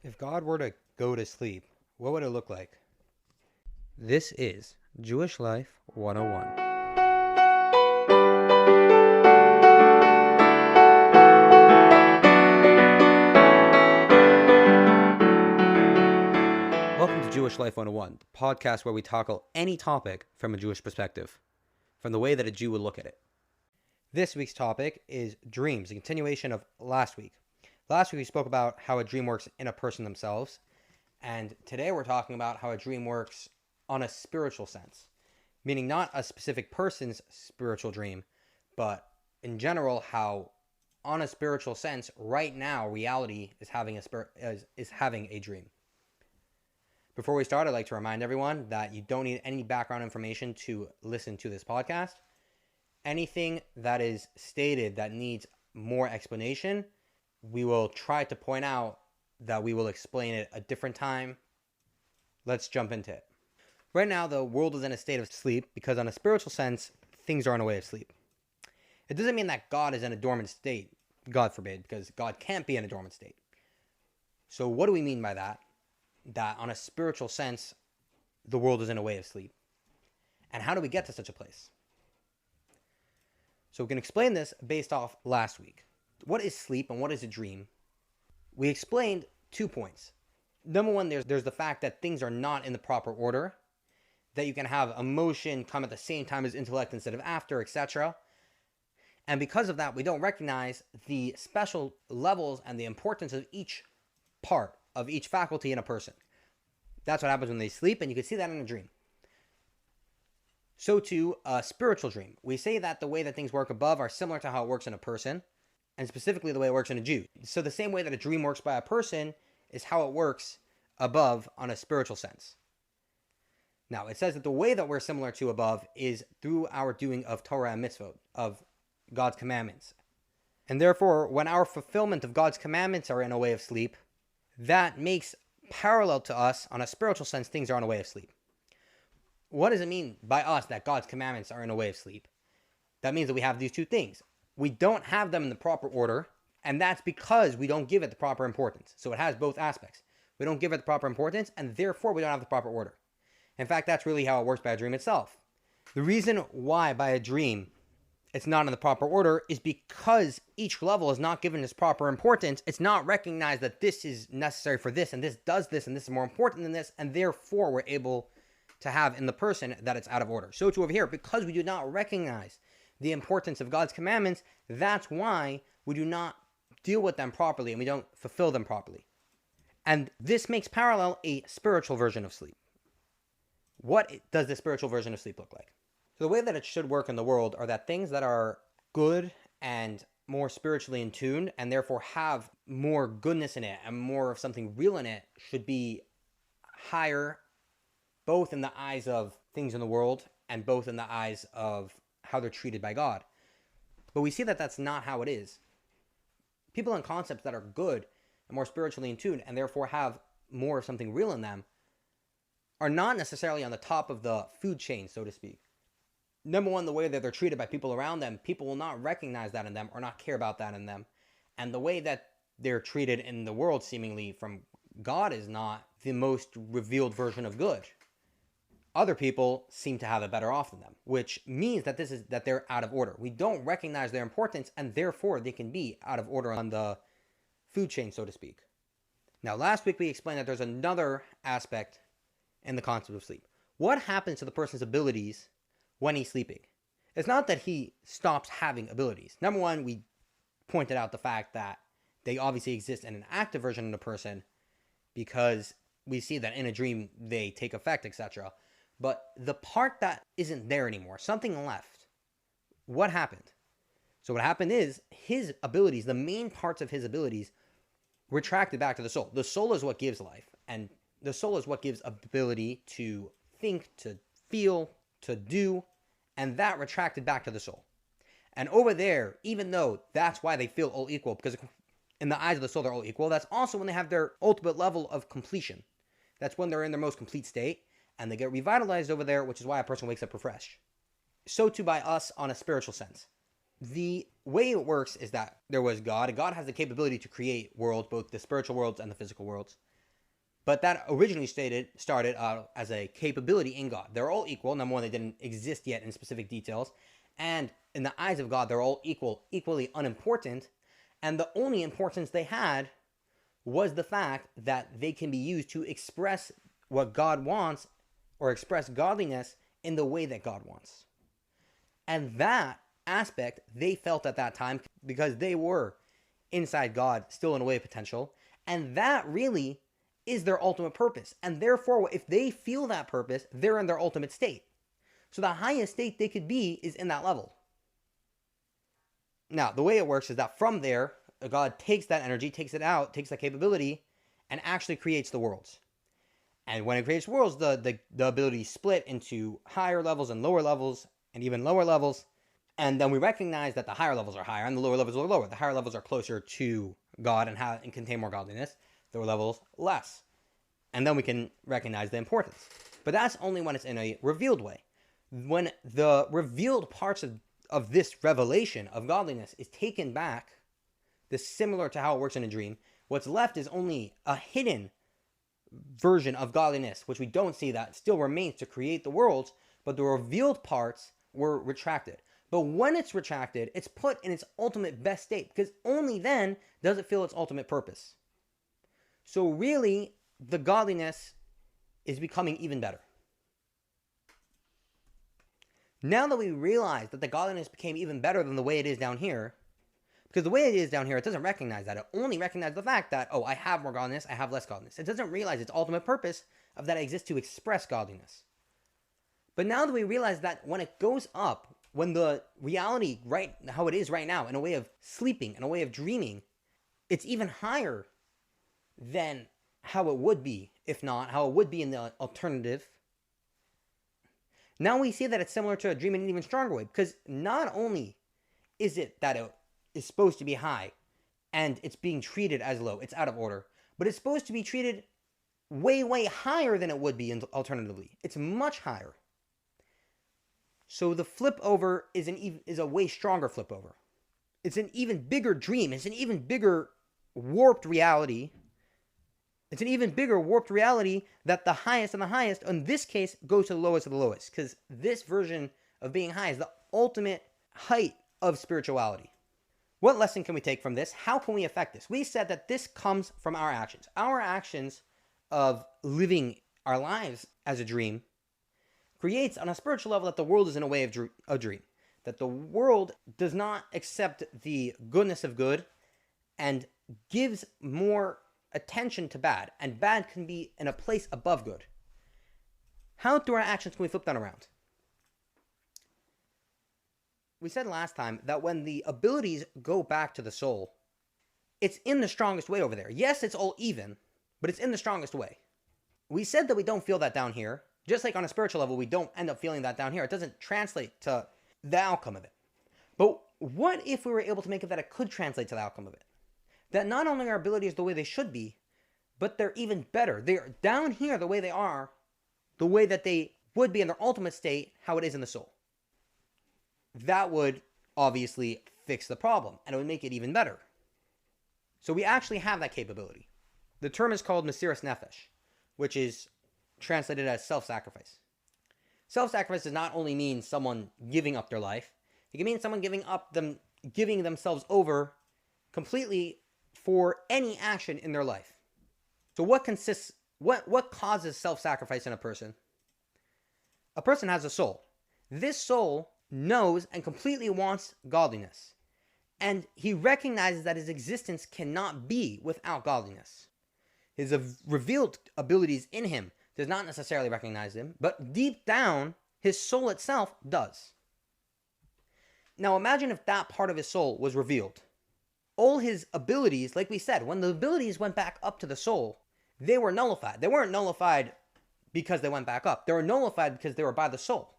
If God were to go to sleep, what would it look like? This is Jewish Life 101. Welcome to Jewish Life 101, the podcast where we tackle any topic from a Jewish perspective, from the way that a Jew would look at it. This week's topic is dreams, a continuation of last week. Last week we spoke about how a dream works in a person themselves, and today we're talking about how a dream works on a spiritual sense, meaning not a specific person's spiritual dream, but in general how on a spiritual sense right now reality is having a dream. Before we start, I'd like to remind everyone that you don't need any background information to listen to this podcast. Anything that is stated that needs more explanation, we will try to point out that we will explain it a different time. Let's jump into it. Right now, the world is in a state of sleep because on a spiritual sense, things are in a way of sleep. It doesn't mean that God is in a dormant state, God forbid, because God can't be in a dormant state. So what do we mean by that? That on a spiritual sense, the world is in a way of sleep. And how do we get to such a place? So we can explain this based off last week. What is sleep and what is a dream? We explained 2 points. Number one, there's the fact that things are not in the proper order, that you can have emotion come at the same time as intellect instead of after, etc. And because of that, we don't recognize the special levels and the importance of each part of each faculty in a person. That's what happens when they sleep, and you can see that in a dream. So too, a spiritual dream. We say that the way that things work above are similar to how it works in a person, and specifically the way it works in a Jew. So the same way that a dream works by a person is how it works above on a spiritual sense. Now, it says that the way that we're similar to above is through our doing of Torah and mitzvot, of God's commandments. And therefore, when our fulfillment of God's commandments are in a way of sleep, that makes parallel to us, on a spiritual sense, things are in a way of sleep. What does it mean by us that God's commandments are in a way of sleep? That means that we have these two things. We don't have them in the proper order, and that's because we don't give it the proper importance. So it has both aspects. We don't give it the proper importance, and therefore we don't have the proper order. In fact, that's really how it works by a dream itself. The reason why by a dream it's not in the proper order is because each level is not given its proper importance. It's not recognized that this is necessary for this, and this does this, and this is more important than this, and therefore we're able to have in the person that it's out of order. So too over here, because we do not recognize the importance of God's commandments, that's why we do not deal with them properly and we don't fulfill them properly. And this makes parallel a spiritual version of sleep. What does the spiritual version of sleep look like? So the way that it should work in the world are that things that are good and more spiritually in tune and therefore have more goodness in it and more of something real in it should be higher, both in the eyes of things in the world and both in the eyes of how they're treated by God. But we see that that's not how it is. People and concepts that are good and more spiritually in tune and therefore have more of something real in them are not necessarily on the top of the food chain, so to speak. Number one, the way that they're treated by people around them, people will not recognize that in them or not care about that in them. And the way that they're treated in the world, seemingly from God, is not the most revealed version of good. Other people seem to have it better off than them, which means that that they're out of order. We don't recognize their importance, and therefore they can be out of order on the food chain, so to speak. Now, last week we explained that there's another aspect in the concept of sleep. What happens to the person's abilities when he's sleeping? It's not that he stops having abilities. Number one, we pointed out the fact that they obviously exist in an active version of a person because we see that in a dream they take effect, etc. But the part that isn't there anymore, something left. What happened? So what happened is his abilities, the main parts of his abilities, retracted back to the soul. The soul is what gives life, and the soul is what gives ability to think, to feel, to do, and that retracted back to the soul. And over there, even though that's why they feel all equal, because in the eyes of the soul they're all equal, that's also when they have their ultimate level of completion. That's when they're in their most complete state, and they get revitalized over there, which is why a person wakes up refreshed. So too by us on a spiritual sense. The way it works is that there was God, and God has the capability to create worlds, both the spiritual worlds and the physical worlds. But that originally started out as a capability in God. They're all equal. Number one, they didn't exist yet in specific details. And in the eyes of God, they're all equally unimportant. And the only importance they had was the fact that they can be used to express what God wants, or express godliness in the way that God wants. And that aspect they felt at that time, because they were inside God, still in a way of potential. And that really is their ultimate purpose. And therefore, if they feel that purpose, they're in their ultimate state. So the highest state they could be is in that level. Now, the way it works is that from there, God takes that energy, takes it out, takes that capability, and actually creates the worlds. And when it creates worlds, the ability is split into higher levels and lower levels, and even lower levels. And then we recognize that the higher levels are higher and the lower levels are lower. The higher levels are closer to God and contain more godliness. The lower levels, less. And then we can recognize the importance. But that's only when it's in a revealed way. When the revealed parts of this revelation of godliness is taken back, this similar to how it works in a dream, what's left is only a hidden version of godliness, which we don't see, that still remains to create the worlds, but the revealed parts were retracted. But when it's retracted, it's put in its ultimate best state, because only then does it feel its ultimate purpose. So really, the godliness is becoming even better. Now that we realize that the godliness became even better than the way it is down here, because the way it is down here, it doesn't recognize that. It only recognizes the fact that, oh, I have more godliness, I have less godliness. It doesn't realize its ultimate purpose of that it exists to express godliness. But now that we realize that when it goes up, when the reality, right how it is right now, in a way of sleeping, in a way of dreaming, it's even higher than how it would be, if not how it would be in the alternative. Now we see that it's similar to a dream in an even stronger way, because not only is it that it is supposed to be high and it's being treated as low, it's out of order, but it's supposed to be treated way, way higher than it would be alternatively. It's much higher. So the flip over is a way stronger flip over. It's an even bigger dream. It's an even bigger warped reality. It's an even bigger warped reality that the highest and the highest, in this case, goes to the lowest of the lowest. Because this version of being high is the ultimate height of spirituality. What lesson can we take from this? How can we affect this? We said that this comes from our actions. Our actions of living our lives as a dream creates on a spiritual level that the world is in a way of a dream. That the world does not accept the goodness of good and gives more attention to bad, and bad can be in a place above good. How through our actions can we flip that around? We said last time that when the abilities go back to the soul, it's in the strongest way over there. Yes, it's all even, but it's in the strongest way. We said that we don't feel that down here. Just like on a spiritual level, we don't end up feeling that down here. It doesn't translate to the outcome of it. But what if we were able to make it that it could translate to the outcome of it? That not only are abilities the way they should be, but they're even better. They're down here the way they are, the way that they would be in their ultimate state, how it is in the soul. That would obviously fix the problem, and it would make it even better. So we actually have that capability. The term is called Mesiras Nefesh, which is translated as self-sacrifice. Self-sacrifice does not only mean someone giving up their life, it can mean someone giving themselves over completely for any action in their life. So what causes self-sacrifice in a person? A person has a soul. This soul knows and completely wants godliness. And he recognizes that his existence cannot be without godliness. His revealed abilities in him does not necessarily recognize them, but deep down, his soul itself does. Now imagine if that part of his soul was revealed. All his abilities, like we said, when the abilities went back up to the soul, they were nullified. They weren't nullified because they went back up. They were nullified because they were by the soul.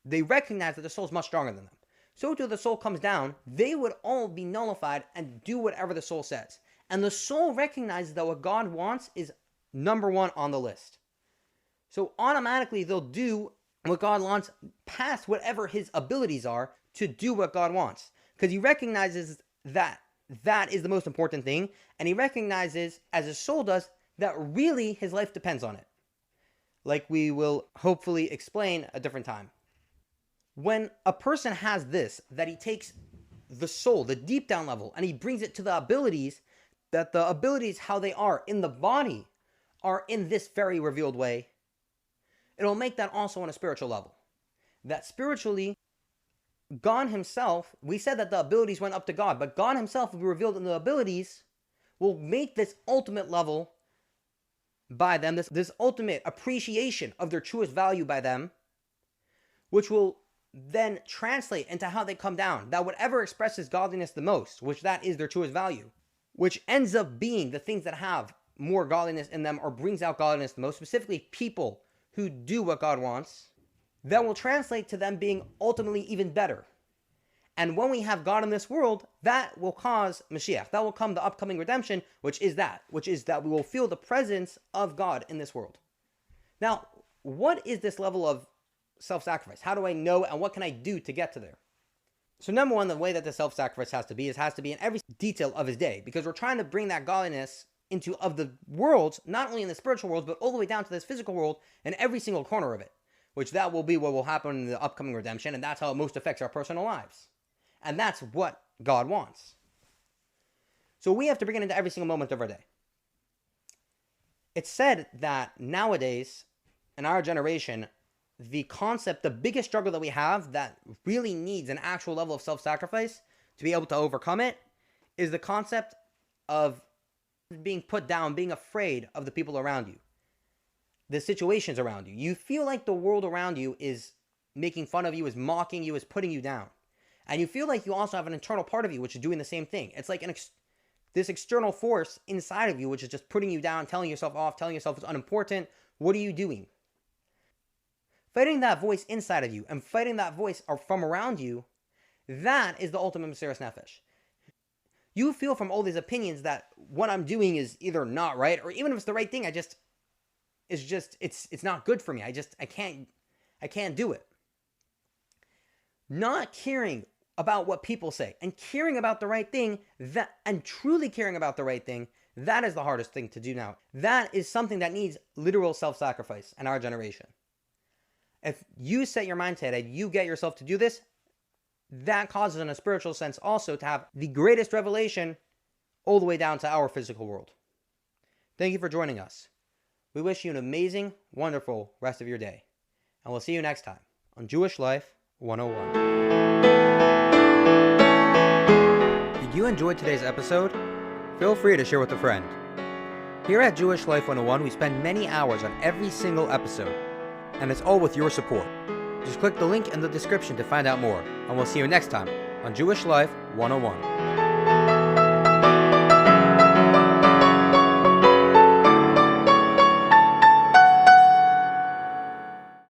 They recognized that the soul is much stronger than them. So till the soul comes down, they would all be nullified and do whatever the soul says. And the soul recognizes that what God wants is number one on the list. So automatically they'll do what God wants past whatever his abilities are to do what God wants. Because he recognizes that that is the most important thing. And he recognizes, as his soul does, that really his life depends on it. Like we will hopefully explain a different time. When a person has this, that he takes the soul, the deep down level, and he brings it to the abilities, that the abilities how they are in the body are in this very revealed way, it'll make that also on a spiritual level. That spiritually, God himself, we said that the abilities went up to God, but God himself will be revealed in the abilities, will make this ultimate level by them, this ultimate appreciation of their truest value by them, which will then translate into how they come down. That whatever expresses godliness the most, which that is their truest value, which ends up being the things that have more godliness in them or brings out godliness the most, specifically people who do what God wants, that will translate to them being ultimately even better. And when we have God in this world, that will cause Moshiach. That will come the upcoming redemption, which is that we will feel the presence of God in this world. Now, what is this level of self-sacrifice? How do I know, and what can I do to get to there? So number one, the way that the self-sacrifice has to be in every detail of his day, because we're trying to bring that godliness into of the worlds, not only in the spiritual world, but all the way down to this physical world and every single corner of it, which that will be what will happen in the upcoming redemption, and that's how it most affects our personal lives. And that's what God wants. So we have to bring it into every single moment of our day. It's said that nowadays, in our generation, the biggest struggle that we have that really needs an actual level of self-sacrifice to be able to overcome it is the concept of being put down, being afraid of the people around you, the situations around you. You feel like the world around you is making fun of you, is mocking you, is putting you down. And you feel like you also have an internal part of you which is doing the same thing. It's like this external force inside of you which is just putting you down, telling yourself off, telling yourself it's unimportant. What are you doing? Fighting that voice inside of you and fighting that voice from around you, that is the ultimate Mesiras Nefesh. You feel from all these opinions that what I'm doing is either not right, or even if it's the right thing, it's not good for me. I can't do it. Not caring about what people say and caring about the right thing, and truly caring about the right thing, that is the hardest thing to do now. That is something that needs literal self-sacrifice in our generation. If you set your mind to it and you get yourself to do this, that causes in a spiritual sense also to have the greatest revelation all the way down to our physical world. Thank you for joining us. We wish you an amazing, wonderful rest of your day. And we'll see you next time on Jewish Life 101. Did you enjoy today's episode? Feel free to share with a friend. Here at Jewish Life 101, we spend many hours on every single episode, and it's all with your support. Just click the link in the description to find out more, and we'll see you next time on Jewish Life 101.